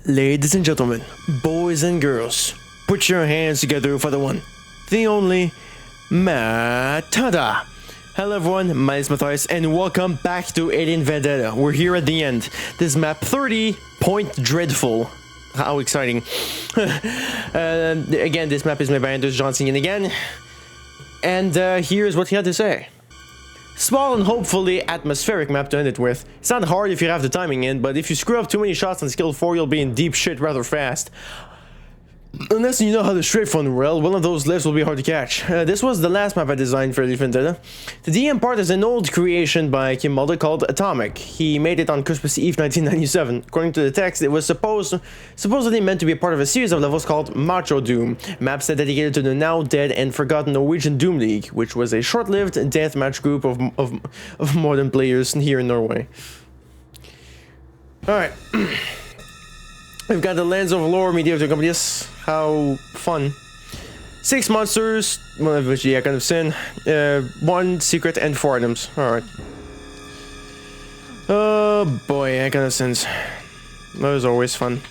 Ladies and gentlemen, boys and girls, put your hands together for the one, the only, MAP30. Hello everyone, my name is Matthias and welcome back to Alien Vendetta. We're here at the end. This map 30, Point Dreadful. How exciting. Again, this map is made by Anders Johnson again. And here's what he had to say. Small and hopefully atmospheric map to end it with. It's not hard if you have the timing in, but if you screw up too many shots on skill 4, you'll be in deep shit rather fast. Unless you know how to strafe from well, one of those lifts will be hard to catch. This was the last map I designed for Alien Vendetta. The DM part is an old creation by Kim Mulder called Atomic. He made it on Christmas Eve 1997. According to the text, it was supposedly meant to be a part of a series of levels called MAP30, maps dedicated to the now dead and forgotten Norwegian Doom League, which was a short-lived deathmatch group of modern players here in Norway. Alright. We've got the Lands of Lore media to accompany us. How fun. 6 monsters, one of which the Icon of Sin, 1 secret, and 4 items. Alright. Oh boy, Icon of Sins. That was always fun.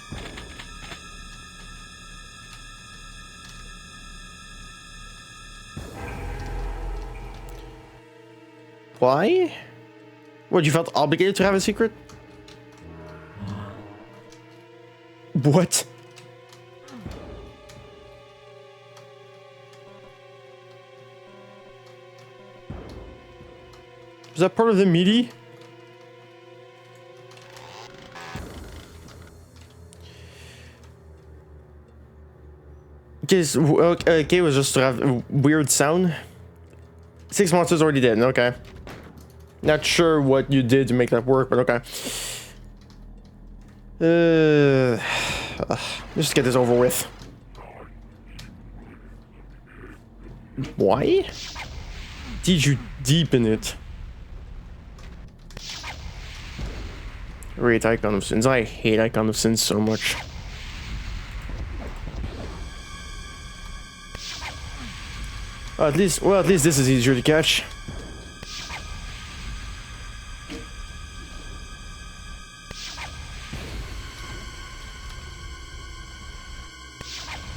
Why? What, you felt obligated to have a secret? What? Is that part of the meaty? Okay, was just to have a weird sound. 6 monsters already did, okay. Not sure what you did to make that work, but okay. Just get this over with. Why did you deepen it? Great Icon of Sins. I hate Icon of Sins so much. At least this is easier to catch.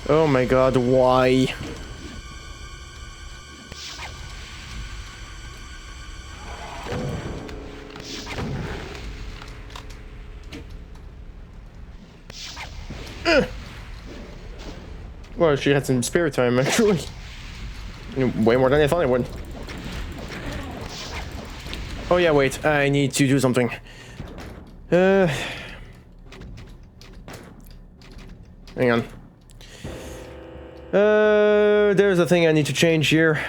Oh my god, why? Well, she had some spare time, actually. Way more than I thought I would. Oh yeah, wait, I need to do something. Hang on. There's a thing I need to change here.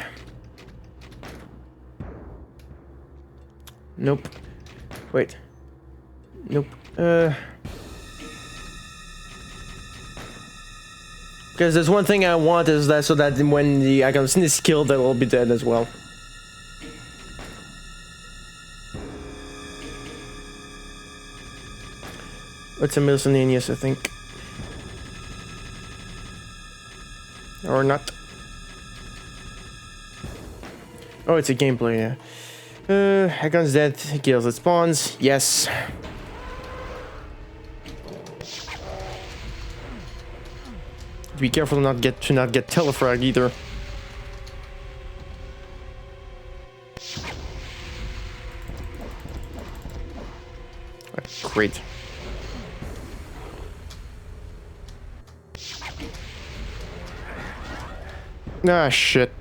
Nope. Wait. Nope. Because there's one thing I want is that so that when the Icon of Sin is killed, that will be dead as well. It's a miscellaneous, I think. Or not. Oh, it's a gameplay, yeah. Icon's dead, kills it spawns. Yes. Be careful not get telefragged either. Great. Ah, shit.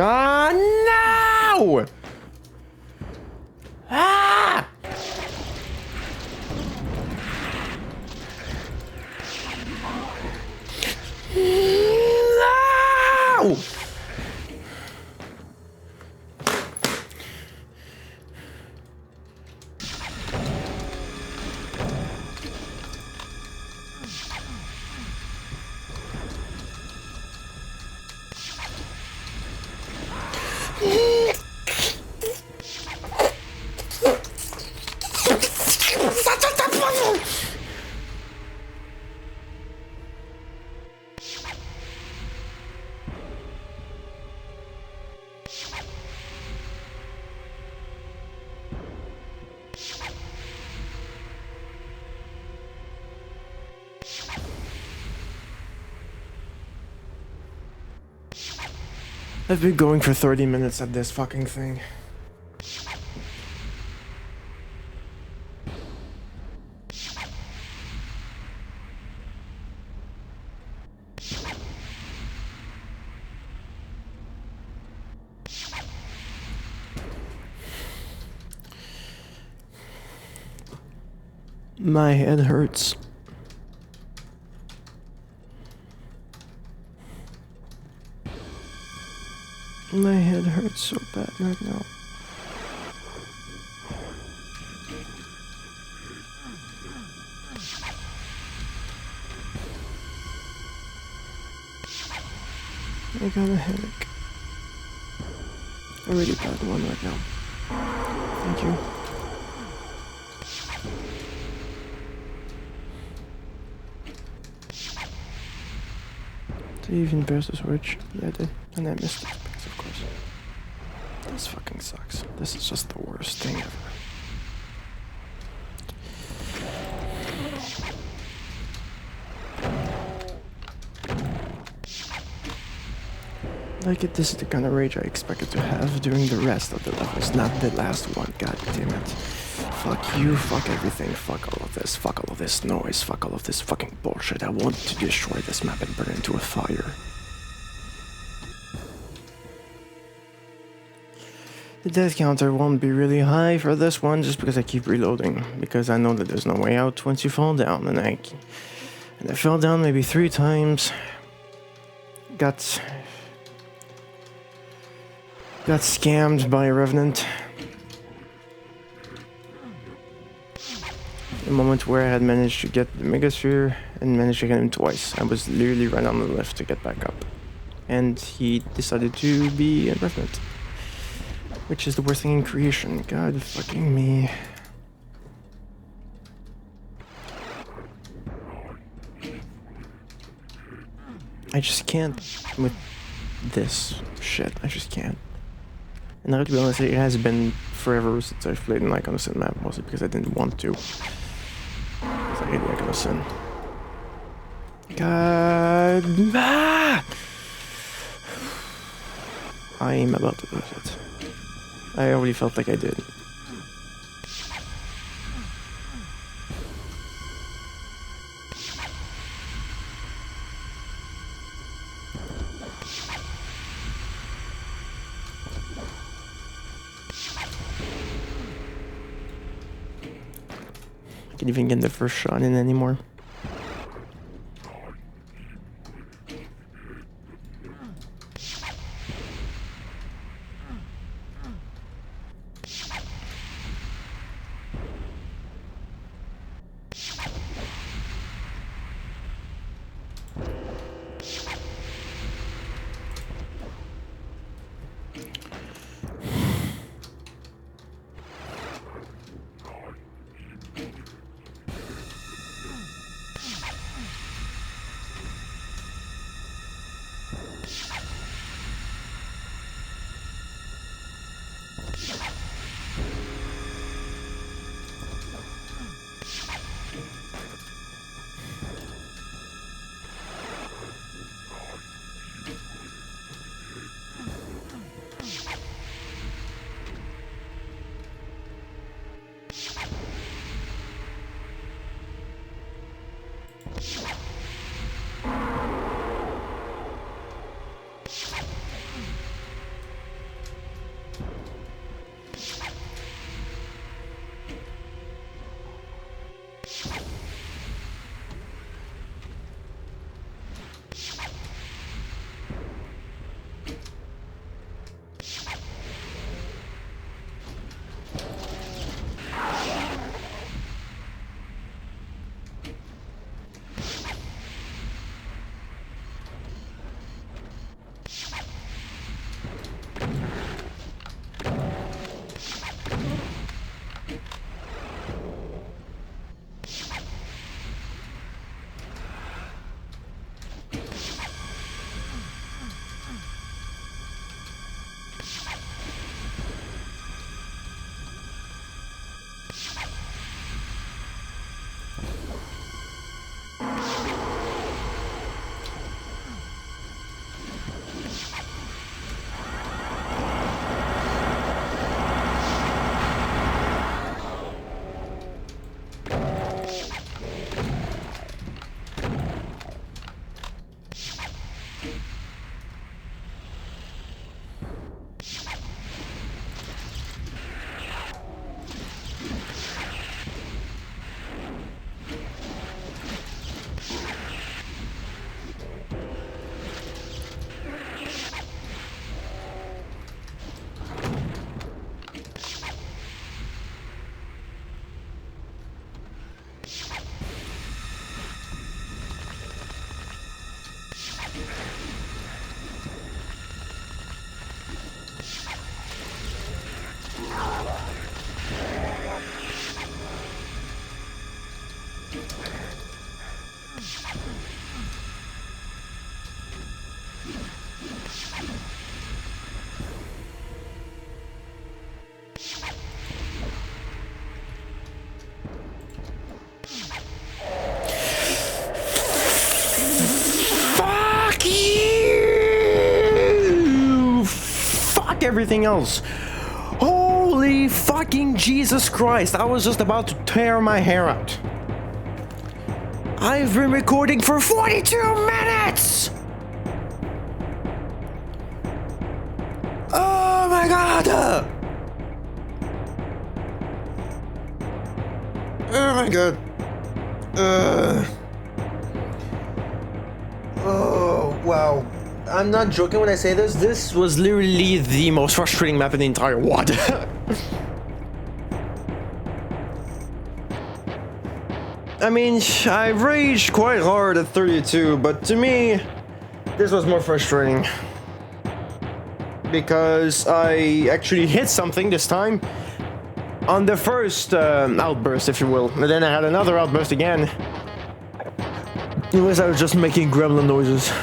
Ah, no! Ah! No! I've been going for 30 minutes at this fucking thing. My head hurts. My head hurts so bad right now. I got a headache. A really bad one right now. Thank you. Did you even press the switch? Yeah, I did. And I missed it, because of course. This fucking sucks. This is just the worst thing ever. Like, this is the kind of rage I expected to have during the rest of the levels, not the last one. God damn it. Fuck you, fuck everything, fuck all of this noise, fuck all of this fucking bullshit. I want to destroy this map and burn it into a fire. The death counter won't be really high for this one just because I keep reloading, because I know that there's no way out once you fall down, and I fell down maybe 3 times. Got scammed by a revenant. A moment where I had managed to get the Megasphere and managed to get him twice. I was literally right on the lift to get back up. And he decided to be a revenant. Which is the worst thing in creation. God fucking me. I just can't with this shit. I just can't. And now, to be honest, it has been forever since I've played an Icon of Sin map, mostly because I didn't want to. Because I hate Icon of Sin. God. Ah! I am about to lose it. I already felt like I did. I can't even get the first shot in anymore. Everything else. Holy fucking Jesus Christ, I was just about to tear my hair out. I've been recording for 42 minutes! Oh my god! Oh my god. Oh, wow. I'm not joking when I say this. This was literally the most frustrating map in the entire WoD. I mean, I raged quite hard at 32, but to me, this was more frustrating. Because I actually hit something this time on the first outburst, if you will. And then I had another outburst again. Anyways, I was just making gremlin noises.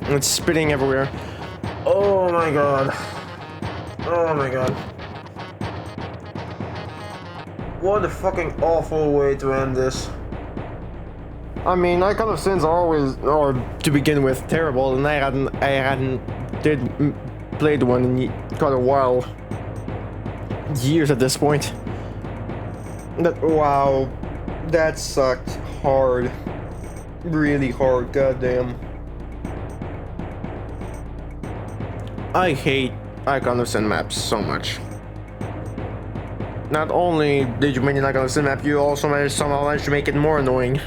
It's spitting everywhere. Oh my god. Oh my god. What a fucking awful way to end this. I mean, Icon of Sins are always, or to begin with, terrible, and I hadn't played one in quite a while. Years at this point. Wow. That sucked hard. Really hard, goddamn. I hate Icon of Sin maps so much. Not only did you make an Icon of Sin map, you also somehow managed to make it more annoying.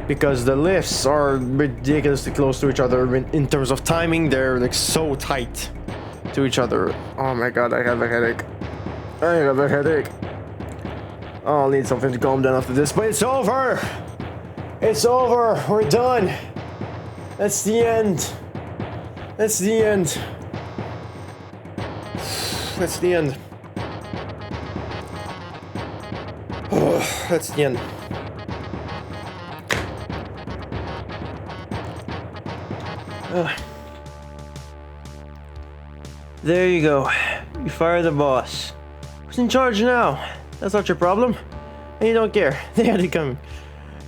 Because the lifts are ridiculously close to each other in terms of timing, they're like so tight to each other. Oh my god, I have a headache. I have a headache. I'll need something to calm down after this, but it's over! It's over. We're done. That's the end. That's the end. That's the end. Oh, that's the end. There you go. You fired the boss. Who's in charge now? That's not your problem. And you don't care. They had it coming.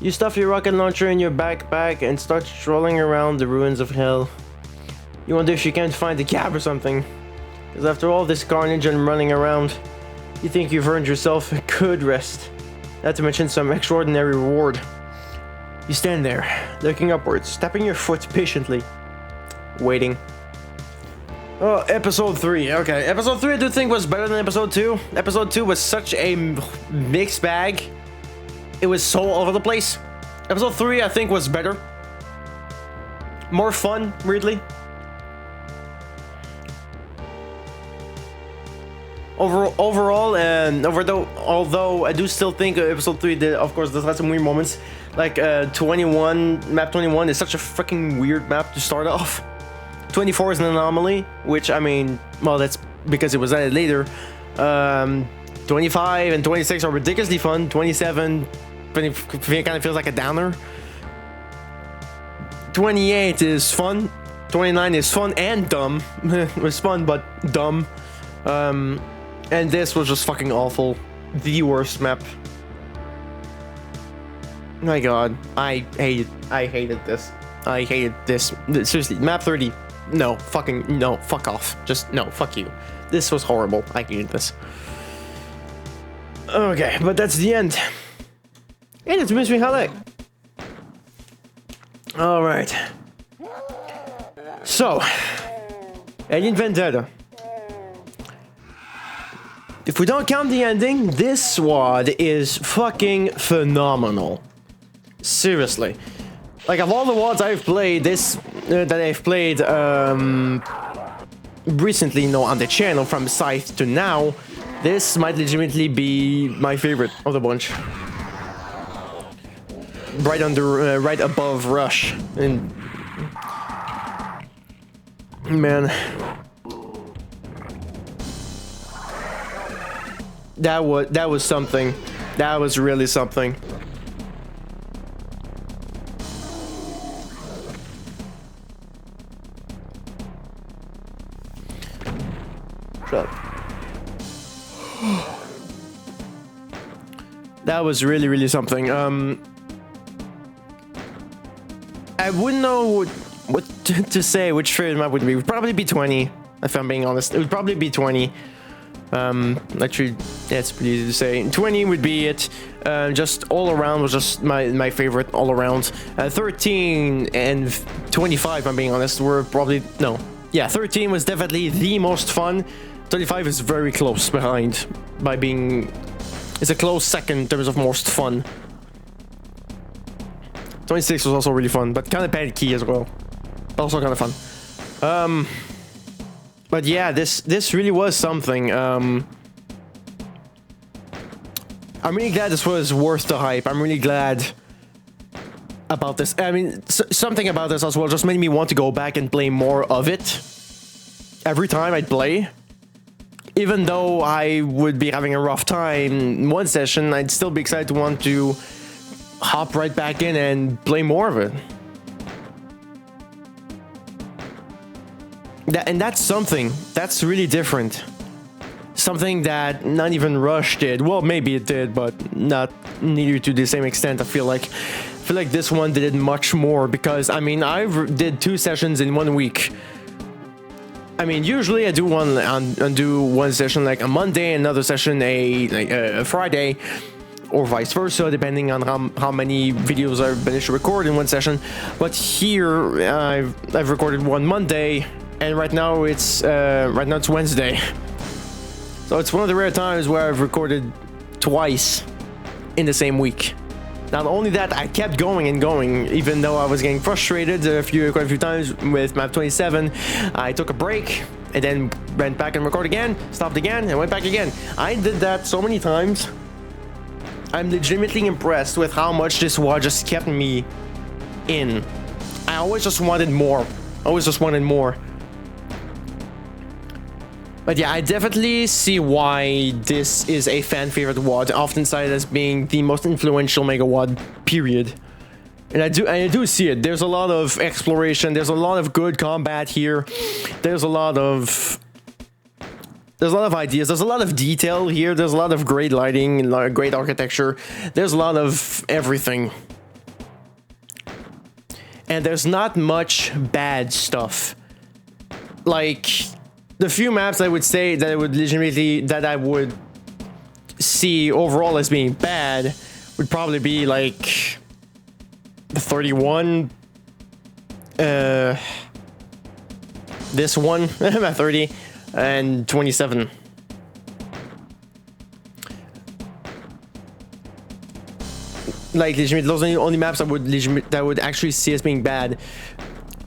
You stuff your rocket launcher in your backpack and start strolling around the ruins of hell. You wonder if you can't find a cab or something. Because after all this carnage and running around, you think you've earned yourself a good rest. Not to mention some extraordinary reward. You stand there, looking upwards, tapping your foot patiently. Waiting. Oh, episode 3. Okay, episode 3 I do think was better than episode 2. Episode 2 was such a mixed bag. It was so all over the place. Episode 3 I think was better. More fun, weirdly. Overall, although I do still think episode 3 did, of course, does have some weird moments. Like 21, map 21 is such a freaking weird map to start off. 24 is an anomaly, which, I mean, well, that's because it was added later. 25 and 26 are ridiculously fun. 27 kind of feels like a downer. 28 is fun. 29 is fun and dumb. It was fun, but dumb. And this was just fucking awful. The worst map. My god, I hated this. I hated this. Seriously, map 30. No, fucking, no, fuck off. Just, no, fuck you. This was horrible. I hated this. Okay, but that's the end. And it's Mystery Highlight. Alright. So, Alien Vendetta. If we don't count the ending, this SWAT is fucking phenomenal. Seriously. Like, of all the WADs I've played, that I've played recently, on the channel from Scythe to now, This might legitimately be my favorite of the bunch. Right under, right above Rush. And man, that was something. That was really something. Shut up. That was really something. I wouldn't know what to say, which favorite map would be. It would probably be 20, if I'm being honest. It would probably be 20. Actually, that's pretty easy to say. 20 would be it. Just all around was just my favorite all around. 13 and 25, if I'm being honest, were probably... No. Yeah, 13 was definitely the most fun. 25 is very close behind by being... It's a close second in terms of most fun. 26 was also really fun, but kind of panicky as well. But also kind of fun. But yeah, this really was something. I'm really glad this was worth the hype. I'm really glad about this. I mean, something about this as well just made me want to go back and play more of it. Every time I'd play. Even though I would be having a rough time in one session, I'd still be excited to want to hop right back in and play more of it. And that's something. That's really different. Something that not even Rush did. Well, maybe it did, but not nearly to the same extent. I feel like this one did it much more because, I mean, I did 2 sessions in 1 week. I mean, usually I do one session like a Monday, another session a Friday, or vice versa, depending on how many videos I've managed to record in one session. But here I've recorded one Monday, and right now it's Wednesday. So it's one of the rare times where I've recorded twice in the same week. Not only that, I kept going and going, even though I was getting frustrated quite a few times with map 27. I took a break and then went back and recorded again, stopped again, and went back again. I did that so many times. I'm legitimately impressed with how much this WOD just kept me in. I always just wanted more. But yeah, I definitely see why this is a fan favorite WOD, often cited as being the most influential Mega WOD, period. And I do see it. There's a lot of exploration. There's a lot of good combat here. There's a lot of ideas. There's a lot of detail here. There's a lot of great lighting, great architecture. There's a lot of everything. And there's not much bad stuff. Like, the few maps I would say that I would see overall as being bad would probably be like the 31, this one, map 30, and 27. Like, legitimately, those are the only maps that would actually see as being bad.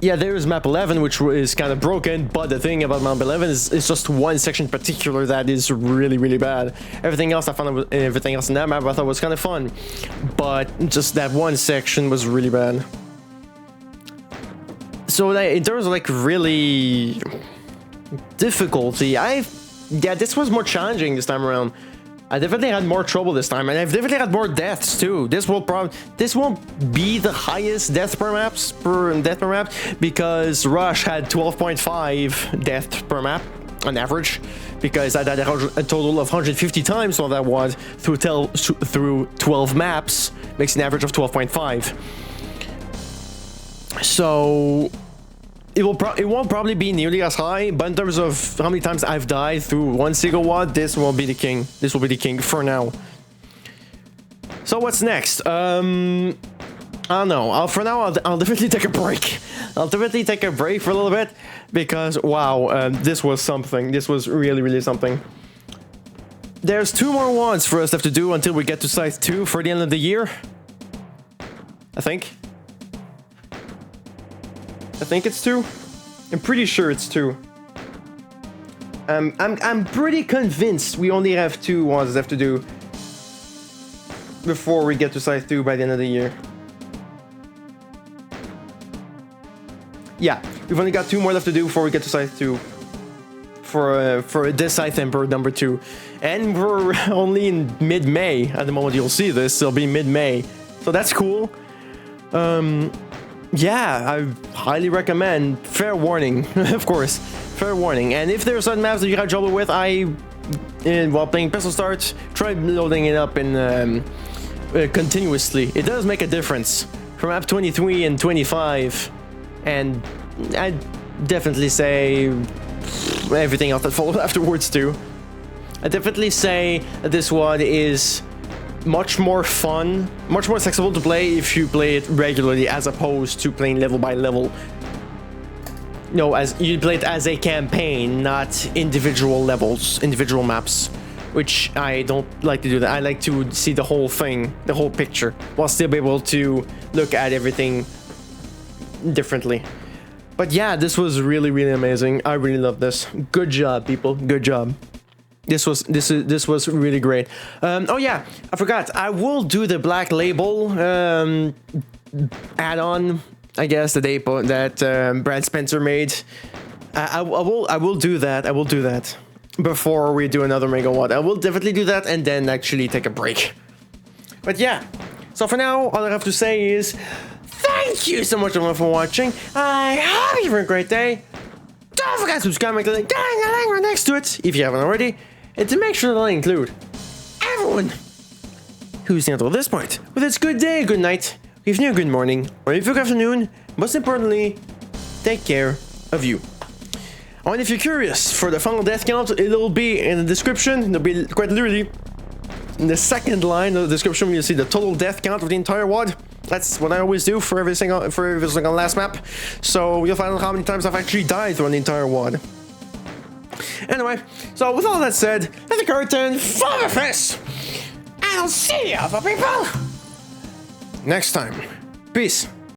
Yeah, there is map 11, which is kind of broken, but the thing about map 11 is it's just one section in particular that is really bad. Everything else everything else in that map I thought was kind of fun, but just that one section was really bad. So in terms of like really difficulty, yeah, this was more challenging this time around. I definitely had more trouble this time, and I've definitely had more deaths too. This won't be the highest death per map because Rush had 12.5 death per map on average, because I died a total of 150 times on that WOD through 12 maps, makes an average of 12.5. So it won't probably be nearly as high, but in terms of how many times I've died through one single WOD, this will be the king. This will be the king for now. So what's next? I don't know. For now, I'll definitely take a break. I'll definitely take a break for a little bit, because wow, this was something. This was really something. There's 2 more WODs for us left to do until we get to Scythe 2 for the end of the year. I think it's 2. I'm pretty sure it's 2. I'm pretty convinced we only have 2 ones left to do before we get to Scythe 2 by the end of the year. Yeah, we've only got 2 more left to do before we get to Scythe 2 for this Scythe Emperor number 2, and we're only in mid-May at the moment you'll see this. It'll be mid-May, so that's cool. Yeah, I highly recommend. Fair warning, of course, fair warning. And if there are certain maps that you have trouble with, while playing Pistol Start, try loading it up in continuously. It does make a difference for map 23 and 25, and I'd definitely say everything else that follows afterwards too. I definitely say that this one is much more fun, much more accessible to play if you play it regularly, as opposed to playing level by level. No, as you play it as a campaign, not individual levels, individual maps, which I don't like to do that. I like to see the whole thing, the whole picture, while still be able to look at everything differently. But yeah, this was really, really amazing. I really love this. Good job, people. Good job. This was really great. Oh yeah, I forgot. I will do the Black Label add-on, I guess, that Brad Spencer made. I will do that. I will do that before we do another megawatt. I will definitely do that and then actually take a break. But yeah, so for now, all I have to say is thank you so much everyone for watching. I hope you have a great day. Don't forget to subscribe, make the link right next to it if you haven't already, and to make sure that I include everyone who's until this point, whether it's good day, good night, evening, or good morning, or if good afternoon. Most importantly, take care of you. And if you're curious for the final death count, it'll be in the description. It'll be quite literally in the second line of the description where you'll see the total death count of the entire WOD. That's what I always do for every single last map. So you'll find out how many times I've actually died through an entire WOD. Anyway, so with all that said, let the curtain fall the face, and I'll see you other people next time. Peace.